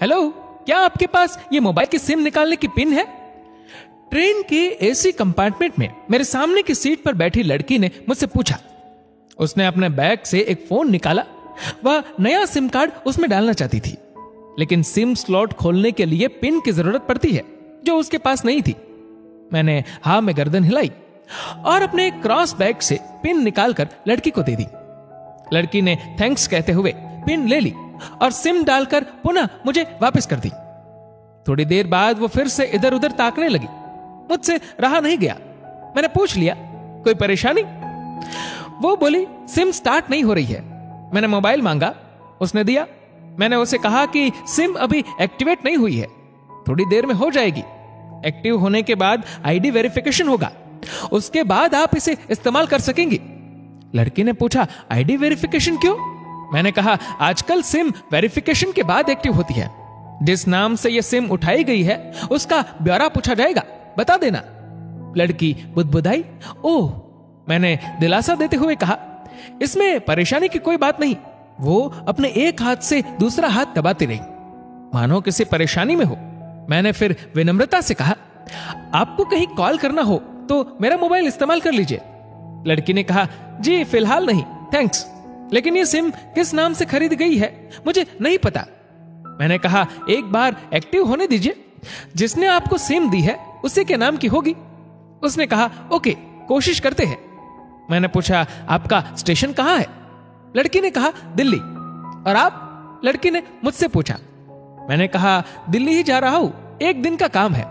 Hello, क्या आपके पास ये मोबाइल की सिम निकालने की पिन है? ट्रेन के एसी कंपार्टमेंट में मेरे सामने की सीट पर बैठी लड़की ने मुझसे पूछा। उसने अपने बैग से एक फोन निकाला। वह नया सिम कार्ड उसमें डालना चाहती थी, लेकिन सिम स्लॉट खोलने के लिए पिन की जरूरत पड़ती है जो उसके पास नहीं थी। मैंने हाँ में गर्दन हिलाई और अपने क्रॉस बैग से पिन निकालकर लड़की को दे दी। लड़की ने थैंक्स कहते हुए पिन ले ली और सिम डालकर पुनः मुझे वापस कर दी। थोड़ी देर बाद वो फिर से इधर उधर ताकने लगी। मुझसे रहा नहीं गया। मैंने पूछ लिया, कोई परेशानी? वो बोली, सिम स्टार्ट नहीं हो रही है। मैंने मोबाइल मांगा, उसने दिया। मैंने उसे कहा कि सिम अभी एक्टिवेट नहीं हुई है, थोड़ी देर में हो जाएगी। एक्टिव होने के बाद आईडी वेरिफिकेशन होगा, उसके बाद आप इसे इस्तेमाल कर सकेंगे। लड़की ने पूछा, आईडी वेरिफिकेशन क्यों? मैंने कहा, आजकल सिम वेरिफिकेशन के बाद एक्टिव होती है। जिस नाम से यह सिम उठाई गई है उसका ब्यौरा पूछा जाएगा, बता देना। लड़की बुदबुदाई। ओह, मैंने दिलासा देते हुए कहा, इसमें परेशानी की कोई बात नहीं। वो अपने एक हाथ से दूसरा हाथ दबाती रही, मानो किसी परेशानी में हो। मैंने फिर विनम्रता से कहा, आपको कहीं कॉल करना हो तो मेरा मोबाइल इस्तेमाल कर लीजिए। लड़की ने कहा, जी फिलहाल नहीं, थैंक्स, लेकिन ये सिम किस नाम से खरीद गई है मुझे नहीं पता। मैंने कहा, एक बार एक्टिव होने दीजिए, जिसने आपको सिम दी है उसी के नाम की होगी। उसने कहा, ओके, कोशिश करते हैं। मैंने पूछा, आपका स्टेशन कहां है? लड़की ने कहा, दिल्ली। और आप? लड़की ने मुझसे पूछा। मैंने कहा, दिल्ली ही जा रहा हूं, एक दिन का काम है।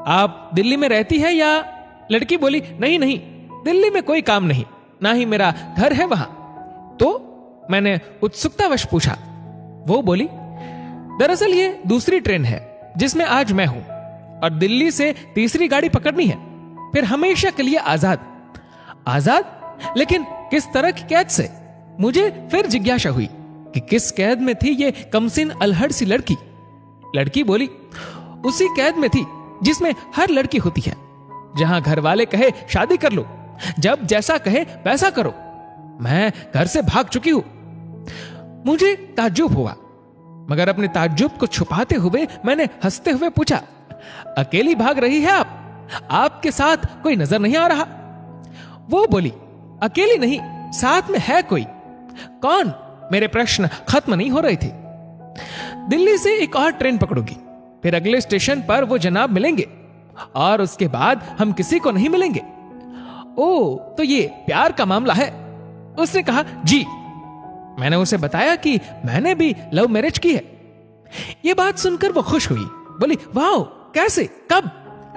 आप दिल्ली में रहती है या? लड़की बोली, नहीं नहीं, दिल्ली में कोई काम नहीं, ना ही मेरा घर है वहां। तो? मैंने उत्सुकतावश पूछा। वो बोली, दरअसल ये दूसरी ट्रेन है जिसमें आज मैं हूं और दिल्ली से तीसरी गाड़ी पकड़नी है, फिर हमेशा के लिए आजाद। आजाद? लेकिन किस तरह की कैद से? मुझे फिर जिज्ञासा हुई कि किस कैद में थी ये कमसिन अलहड़ सी लड़की। लड़की बोली, उसी कैद में थी जिसमें हर लड़की होती है, जहां घर वाले कहे शादी कर लो, जब जैसा कहे वैसा करो। मैं घर से भाग चुकी हूं। मुझे ताज्जुब हुआ, मगर अपने ताज्जुब को छुपाते हुए मैंने हंसते हुए पूछा, अकेली भाग रही है आप? आपके साथ कोई नजर नहीं आ रहा? वो बोली, अकेली नहीं, साथ में है कोई। कौन? मेरे प्रश्न खत्म नहीं हो रहे थे। दिल्ली से एक और ट्रेन पकड़ूंगी, फिर अगले स्टेशन पर वो जनाब मिलेंगे और उसके बाद हम किसी को नहीं मिलेंगे। ओ, तो ये प्यार का मामला है? उसने कहा, जी। मैंने उसे बताया कि मैंने भी लव मैरिज की है। ये बात सुनकर वो खुश हुई, बोली, वाह, कैसे, कब?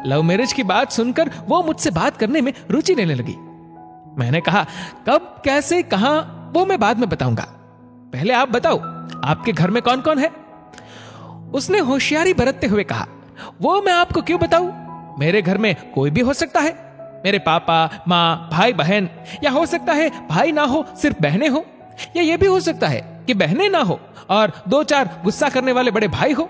लव मैरिज की बात सुनकर वो मुझसे बात करने में रुचि लेने लगी। मैंने कहा, कब, कैसे, कहां, वो मैं बाद में बताऊंगा, पहले आप बताओ, आपके घर में कौन कौन है? उसने होशियारी बरतते हुए कहा, वो मैं आपको क्यों बताऊं? मेरे घर में कोई भी हो सकता है, मेरे पापा, माँ, भाई बहन, या हो सकता है भाई ना हो, सिर्फ बहनें हो, या ये भी हो सकता है कि बहनें ना हो और 2-4 गुस्सा करने वाले बड़े भाई हो।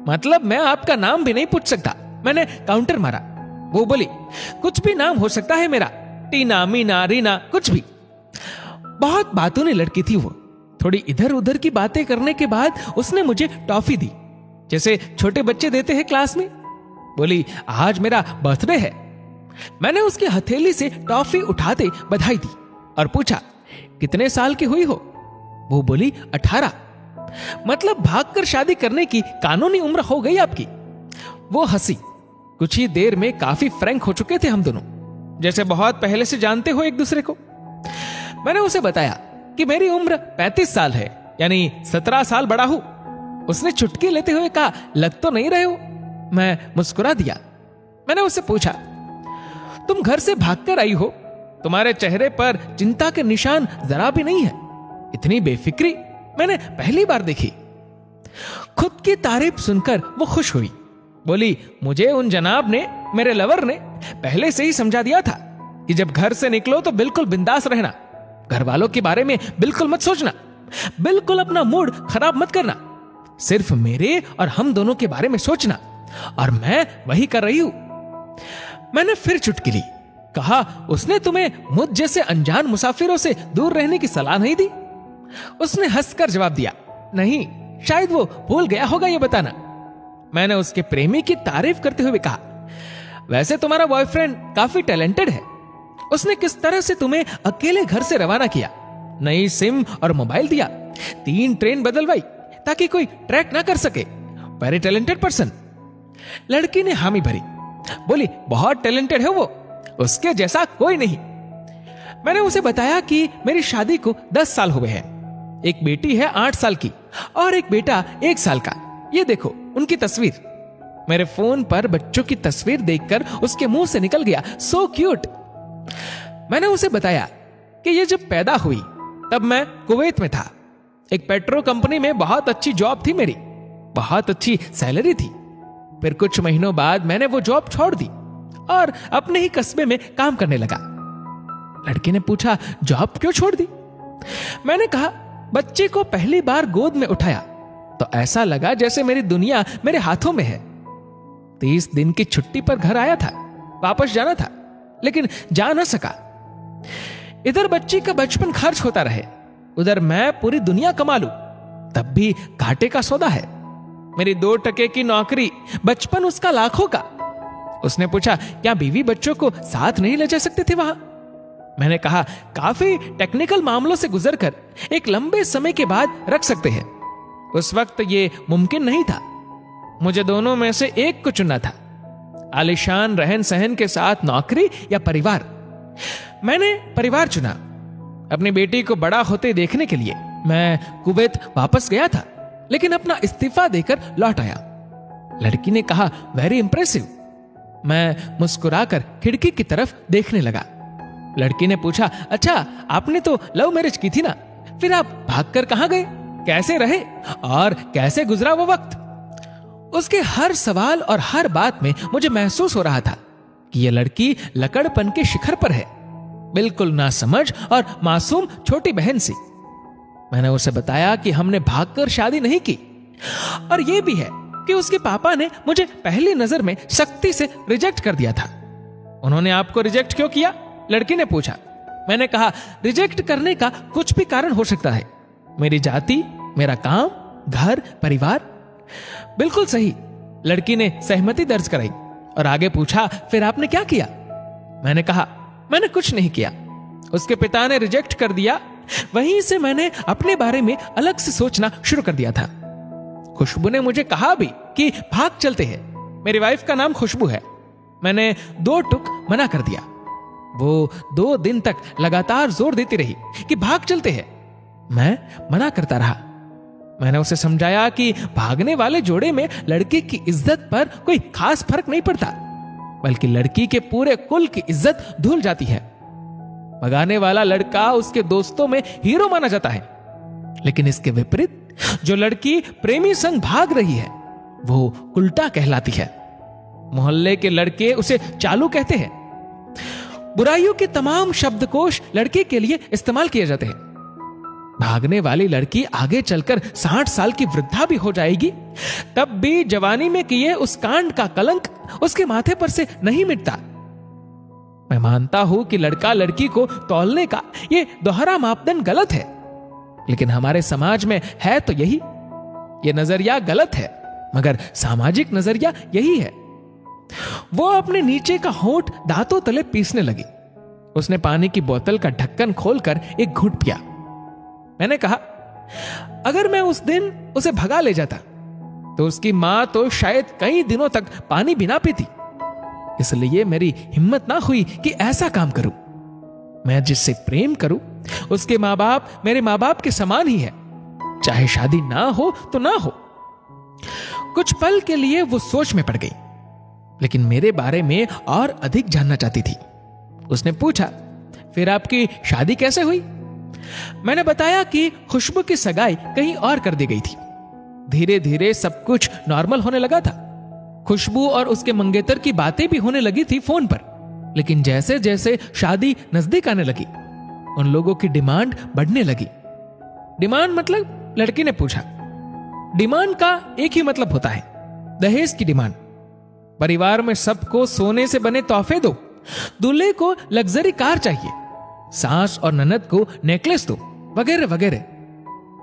मतलब मैं आपका नाम भी नहीं पूछ सकता। मैंने काउंटर मारा। वो बोली, कुछ भी नाम हो सकता है मेरा, टीना, मीना, रीना, कुछ भी। बहुत बातूनी लड़की थी वो। थोड़ी इधर उधर की बातें करने के बाद उसने मुझे टॉफी दी, जैसे छोटे बच्चे देते हैं क्लास में। बोली, आज मेरा बर्थडे है। मैंने उसकी हथेली से टॉफी उठाते बधाई दी और पूछा, कितने साल की हुई हो? वो बोली, 18। मतलब भागकर शादी करने की कानूनी उम्र हो गई आपकी। वो हंसी। कुछ ही देर में काफी फ्रैंक हो चुके थे हम दोनों, जैसे बहुत पहले से जानते हो एक दूसरे को। मैंने उसे बताया कि मेरी उम्र 35 साल है, यानी 17 साल बड़ा हूं। उसने चुटकी लेते हुए कहा, लग तो नहीं रहे हो? मैं मुस्कुरा दिया। मैंने उससे पूछा, तुम घर से भागकर आई हो, तुम्हारे चेहरे पर चिंता के निशान जरा भी नहीं है। इतनी बेफिक्री मैंने पहली बार देखी। खुद की तारीफ सुनकर वो खुश हुई। बोली, मुझे उन जनाब ने, मेरे लवर ने, पहले से ही समझा दिया था कि जब घर से निकलो तो बिल्कुल बिंदास रहना, घर वालों के बारे में बिल्कुल मत सोचना, बिल्कुल अपना मूड खराब मत करना, सिर्फ मेरे और हम दोनों के बारे में सोचना। और मैं वही कर रही हूं। मैंने फिर चुटकी ली। कहा, उसने तुम्हें मुझ जैसे अनजान मुसाफिरों से दूर रहने की सलाह नहीं दी? उसने हंसकर जवाब दिया, नहीं, शायद वो भूल गया होगा ये बताना। मैंने उसके प्रेमी की तारीफ करते हुए कहा, वैसे तुम्हारा बॉयफ्रेंड काफी टैलेंटेड है। उसने किस तरह से तुम्हें अकेले घर से रवाना किया, नई सिम और मोबाइल दिया, 3 ट्रेन बदलवाई ताकि कोई ट्रैक ना कर सके। Very talented person. लड़की ने हामी भरी, बोली, बहुत टैलेंटेड है वो, उसके जैसा कोई नहीं। मैंने उसे बताया कि मेरी शादी को 10 साल हुए हैं, एक बेटी है 8 साल की और एक बेटा 1 साल का। ये देखो उनकी तस्वीर। मेरे फोन पर बच्चों की तस्वीर देखकर उसके मुंह से निकल गया, सो क्यूट। मैंने उसे बताया कि ये जब पैदा हुई तब मैं कुवैत में था, एक पेट्रो कंपनी में बहुत अच्छी जॉब थी मेरी, बहुत अच्छी सैलरी थी। फिर कुछ महीनों बाद मैंने वो जॉब छोड़ दी और अपने ही कस्बे में काम करने लगा। लड़की ने पूछा, जॉब क्यों छोड़ दी? मैंने कहा, बच्चे को पहली बार गोद में उठाया तो ऐसा लगा जैसे मेरी दुनिया मेरे हाथों में है। 30 दिन की छुट्टी पर घर आया था, वापस जाना था, लेकिन जा न सका। इधर बच्ची का बचपन खर्च होता रहे, उधर मैं पूरी दुनिया कमा लूं, तब भी घाटे का सौदा है। मेरी 2 टके की नौकरी, बचपन उसका लाखों का। उसने पूछा, क्या बीवी बच्चों को साथ नहीं ले जा सकते थे वहां? मैंने कहा, काफी टेक्निकल मामलों से गुजरकर एक लंबे समय के बाद रख सकते हैं। उस वक्त ये मुमकिन नहीं था। मुझे दोनों में से एक को चुनना था, आलीशान रहन सहन के साथ नौकरी या परिवार। मैंने परिवार चुना। अपनी बेटी को बड़ा होते देखने के लिए मैं कुवैत वापस गया था, लेकिन अपना इस्तीफा देकर लौट आया। लड़की ने कहा, वेरी इंप्रेसिव। मैं मुस्कुराकर खिड़की की तरफ देखने लगा। लड़की ने पूछा, अच्छा आपने तो लव मैरिज की थी ना, फिर आप भागकर कहां गए, कैसे रहे और कैसे गुजरा वो वक्त? उसके हर सवाल और हर बात में मुझे महसूस हो रहा था कि यह लड़की लकड़पन के शिखर पर है, बिल्कुल नासमझ और मासूम छोटी बहन सी। मैंने उसे बताया कि हमने भागकर शादी नहीं की, और यह भी है कि उसके पापा ने मुझे पहली नजर में सख्ती से रिजेक्ट कर दिया था। उन्होंने आपको रिजेक्ट क्यों किया? लड़की ने पूछा। मैंने कहा, रिजेक्ट करने का कुछ भी कारण हो सकता है, मेरी जाति, मेरा काम, घर, परिवार। बिल्कुल सही। लड़की ने सहमति दर्ज कराई और आगे पूछा, फिर आपने क्या किया? मैंने कहा, मैंने कुछ नहीं किया। उसके पिता ने रिजेक्ट कर दिया, वहीं से मैंने अपने बारे में अलग से सोचना शुरू कर दिया था। खुशबू ने मुझे कहा भी कि भाग चलते हैं। मेरी वाइफ का नाम खुशबू है। मैंने 2 टुक मना कर दिया। वो 2 दिन तक लगातार जोर देती रही कि भाग चलते हैं। मैं मना करता रहा। मैंने उसे समझाया कि भागने वाले जोड़े में लड़की की इज्जत पर कोई खास फर्क नहीं पड़ता, बल्कि लड़की के पूरे कुल की इज्जत धुल जाती है। भगाने वाला लड़का उसके दोस्तों में हीरो माना जाता है, लेकिन इसके विपरीत जो लड़की प्रेमी संग भाग रही है वो उल्टा कहलाती है। मोहल्ले के लड़के उसे चालू कहते हैं। बुराइयों के तमाम शब्दकोश लड़के के लिए इस्तेमाल किए जाते हैं। भागने वाली लड़की आगे चलकर 60 साल की वृद्धा भी हो जाएगी, तब भी जवानी में किए उस कांड का कलंक उसके माथे पर से नहीं मिटता। मैं मानता हूं कि लड़का लड़की को तौलने का ये दोहरा मापदंड गलत है, लेकिन हमारे समाज में है तो यही। ये नजरिया गलत है, मगर सामाजिक नजरिया यही है। वो अपने नीचे का होंठ दांतों तले पीसने लगी। उसने पानी की बोतल का ढक्कन खोलकर एक घूंट पिया। मैंने कहा, अगर मैं उस दिन उसे भगा ले जाता तो उसकी मां तो शायद कई दिनों तक पानी भी ना पीती। इसलिए मेरी हिम्मत ना हुई कि ऐसा काम करूं। मैं जिससे प्रेम करूं उसके मां बाप मेरे मां बाप के समान ही है, चाहे शादी ना हो तो ना हो। कुछ पल के लिए वो सोच में पड़ गई, लेकिन मेरे बारे में और अधिक जानना चाहती थी। उसने पूछा, फिर आपकी शादी कैसे हुई? मैंने बताया कि खुशबू की सगाई कहीं और कर दी गई थी। धीरे धीरे सब कुछ नॉर्मल होने लगा था। खुशबू और उसके मंगेतर की बातें भी होने लगी थी फोन पर, लेकिन जैसे जैसे शादी नजदीक आने लगी उन लोगों की डिमांड बढ़ने लगी। डिमांड मतलब? लड़की ने पूछा। डिमांड का एक ही मतलब होता है, दहेज की डिमांड। परिवार में सबको सोने से बने तोहफे दो, दूल्हे को लग्जरी कार चाहिए, सास और ननद को नेकलेस दो, वगैरह वगैरह।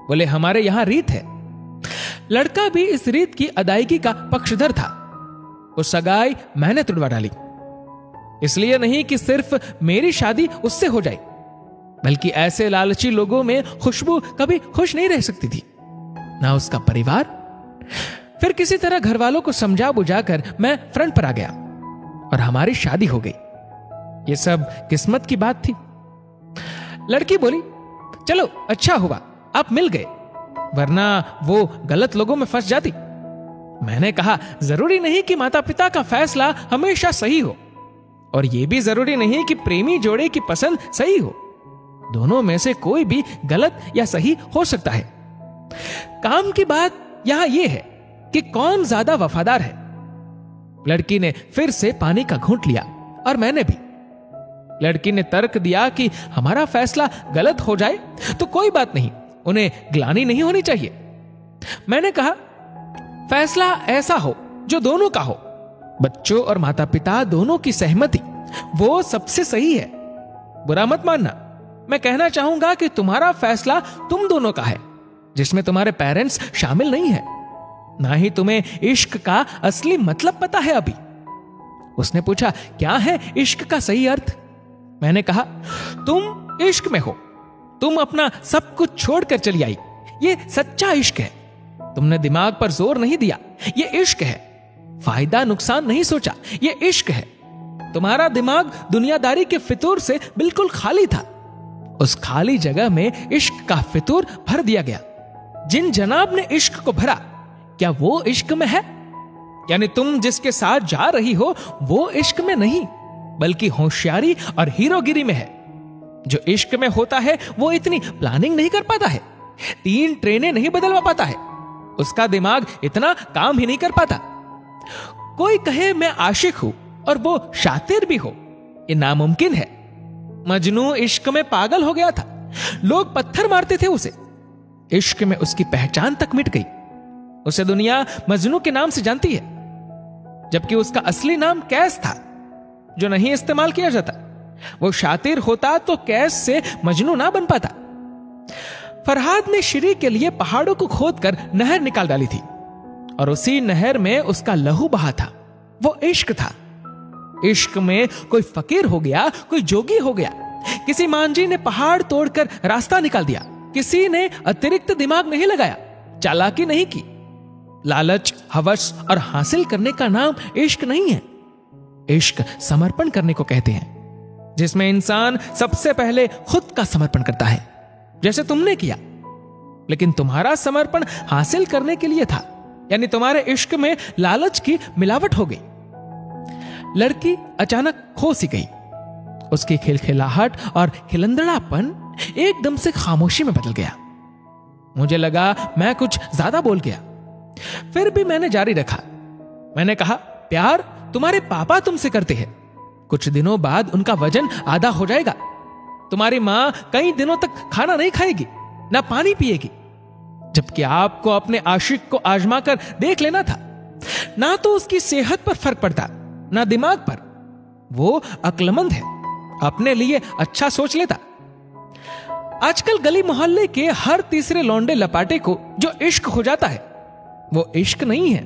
बोले, हमारे यहां रीत है, लड़का भी इस रीत की अदायगी का पक्षधर था। वो सगाई मैंने तुड़वा डाली, इसलिए नहीं कि सिर्फ मेरी शादी उससे हो जाए, बल्कि ऐसे लालची लोगों में खुशबू कभी खुश नहीं रह सकती थी, ना उसका परिवार। फिर किसी तरह घर वालों को समझा बुझाकर मैं फ्रंट पर आ गया और हमारी शादी हो गई। ये सब किस्मत की बात थी। लड़की बोली, चलो अच्छा हुआ आप मिल गए, वरना वो गलत लोगों में फंस जाती। मैंने कहा, जरूरी नहीं कि माता पिता का फैसला हमेशा सही हो, और यह भी जरूरी नहीं कि प्रेमी जोड़े की पसंद सही हो। दोनों में से कोई भी गलत या सही हो सकता है। काम की बात यहां यह है कि कौन ज्यादा वफादार है। लड़की ने फिर से पानी का घूंट लिया और मैंने भी। लड़की ने तर्क दिया कि हमारा फैसला गलत हो जाए तो कोई बात नहीं, उन्हें ग्लानि नहीं होनी चाहिए। मैंने कहा, फैसला ऐसा हो जो दोनों का हो, बच्चों और माता पिता दोनों की सहमति, वो सबसे सही है। बुरा मत मानना, मैं कहना चाहूंगा कि तुम्हारा फैसला तुम दोनों का है, जिसमें तुम्हारे पेरेंट्स शामिल नहीं है। ना ही तुम्हें इश्क का असली मतलब पता है अभी। उसने पूछा, क्या है इश्क का सही अर्थ? मैंने कहा, तुम इश्क में हो, तुम अपना सब कुछ छोड़कर चली आई, ये सच्चा इश्क है। तुमने दिमाग पर जोर नहीं दिया, ये इश्क है। फायदा नुकसान नहीं सोचा, ये इश्क है। तुम्हारा दिमाग दुनियादारी के फितूर से बिल्कुल खाली था। उस खाली जगह में इश्क का फितूर भर दिया गया। जिन जनाब ने इश्क को भरा, क्या वो इश्क में है? यानी तुम जिसके साथ जा रही हो वो इश्क में नहीं, बल्कि होशियारी और हीरोगिरी में है। जो इश्क में होता है वो इतनी प्लानिंग नहीं कर पाता है, 3 ट्रेनें नहीं बदलवा पाता है, उसका दिमाग इतना काम ही नहीं कर पाता। कोई कहे मैं आशिक हूं और वो शातिर भी हो, ये नामुमकिन है। मजनू इश्क में पागल हो गया था, लोग पत्थर मारते थे उसे। इश्क में उसकी पहचान तक मिट गई। उसे दुनिया मजनू के नाम से जानती है, जबकि उसका असली नाम कैस था, जो नहीं इस्तेमाल किया जाता। वो शातिर होता तो कैस से मजनू ना बन पाता। फरहाद ने श्री के लिए पहाड़ों को खोदकर नहर निकाल डाली थी, और उसी नहर में उसका लहू बहा था। वो इश्क था। इश्क में कोई फकीर हो गया, कोई जोगी हो गया। किसी मांझी ने पहाड़ तोड़कर रास्ता निकाल दिया। किसी ने अतिरिक्त दिमाग नहीं लगाया, चालाकी नहीं की। लालच, हवस और हासिल करने का नाम इश्क नहीं है। इश्क समर्पण करने को कहते हैं, जिसमें इंसान सबसे पहले खुद का समर्पण करता है, जैसे तुमने किया। लेकिन तुम्हारा समर्पण हासिल करने के लिए था, यानी तुम्हारे इश्क में लालच की मिलावट हो गई। लड़की अचानक खो सी गई। उसकी खिलखिलाहट और खिलंदड़ापन एकदम से खामोशी में बदल गया। मुझे लगा मैं कुछ ज्यादा बोल गया, फिर भी मैंने जारी रखा। मैंने कहा, प्यार तुम्हारे पापा तुमसे करते हैं। कुछ दिनों बाद उनका वजन आधा हो जाएगा। तुम्हारी मां कई दिनों तक खाना नहीं खाएगी, ना पानी पिएगी, जबकि आपको अपने आशिक को आजमा कर देख लेना था। ना तो उसकी सेहत पर फर्क पड़ता, ना दिमाग पर। वो अक्लमंद है, अपने लिए अच्छा सोच लेता। आजकल गली मोहल्ले के हर तीसरे लौंडे लपाटे को जो इश्क हो जाता है, वो इश्क नहीं है,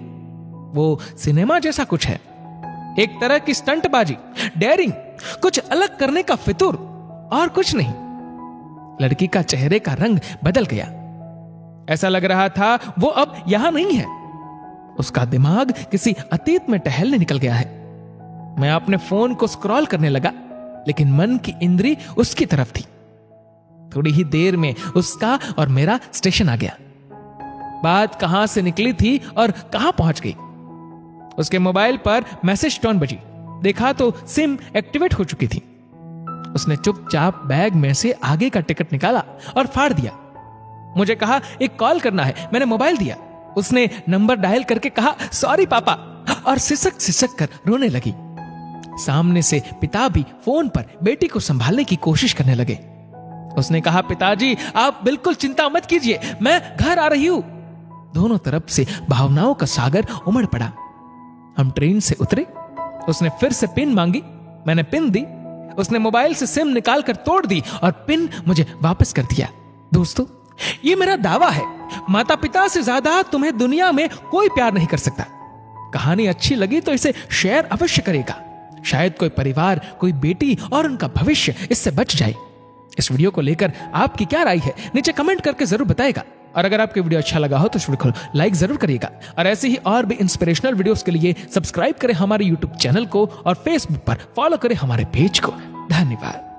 वो सिनेमा जैसा कुछ है। एक तरह की स्टंटबाजी, डेयरिंग, कुछ अलग करने का फितूर, और कुछ नहीं। लड़की का चेहरे का रंग बदल गया। ऐसा लग रहा था वो अब यहां नहीं है। उसका दिमाग किसी अतीत में टहलने निकल गया है। मैं अपने फोन को स्क्रॉल करने लगा, लेकिन मन की इंद्री उसकी तरफ थी। थोड़ी ही देर में उसका और मेरा स्टेशन आ गया। बात कहां से निकली थी और कहां पहुंच गई। उसके मोबाइल पर मैसेज टोन बजी। देखा तो सिम एक्टिवेट हो चुकी थी। उसने चुपचाप बैग में से आगे का टिकट निकाला और फाड़ दिया। मुझे कहा, एक कॉल करना है। मैंने मोबाइल दिया। उसने नंबर डायल करके कहा, सॉरी पापा, और सिसक सिसक कर रोने लगी। सामने से पिता भी फोन पर बेटी को संभालने की कोशिश करने लगे। उसने कहा, पिताजी आप बिल्कुल चिंता मत कीजिए, मैं घर आ रही हूं। दोनों तरफ से भावनाओं का सागर उमड़ पड़ा। हम ट्रेन से उतरे। उसने फिर से पिन मांगी। मैंने पिन दी। उसने मोबाइल से सिम निकालकर तोड़ दी और पिन मुझे वापस कर दिया। दोस्तों, ये मेरा दावा है माता पिता से ज्यादा तुम्हें दुनिया में कोई प्यार नहीं कर सकता। कहानी अच्छी लगी तो इसे शेयर अवश्य करेगा। शायद कोई परिवार, कोई बेटी और उनका भविष्य इससे बच जाए। इस वीडियो को लेकर आपकी क्या राय है नीचे कमेंट करके जरूर बताएगा। और अगर आपको वीडियो अच्छा लगा हो तो इस वीडियो को लाइक जरूर करिएगा। और ऐसे ही और भी इंस्पिरेशनल वीडियोस के लिए सब्सक्राइब करें हमारे यूट्यूब चैनल को और फेसबुक पर फॉलो करें हमारे पेज को। धन्यवाद।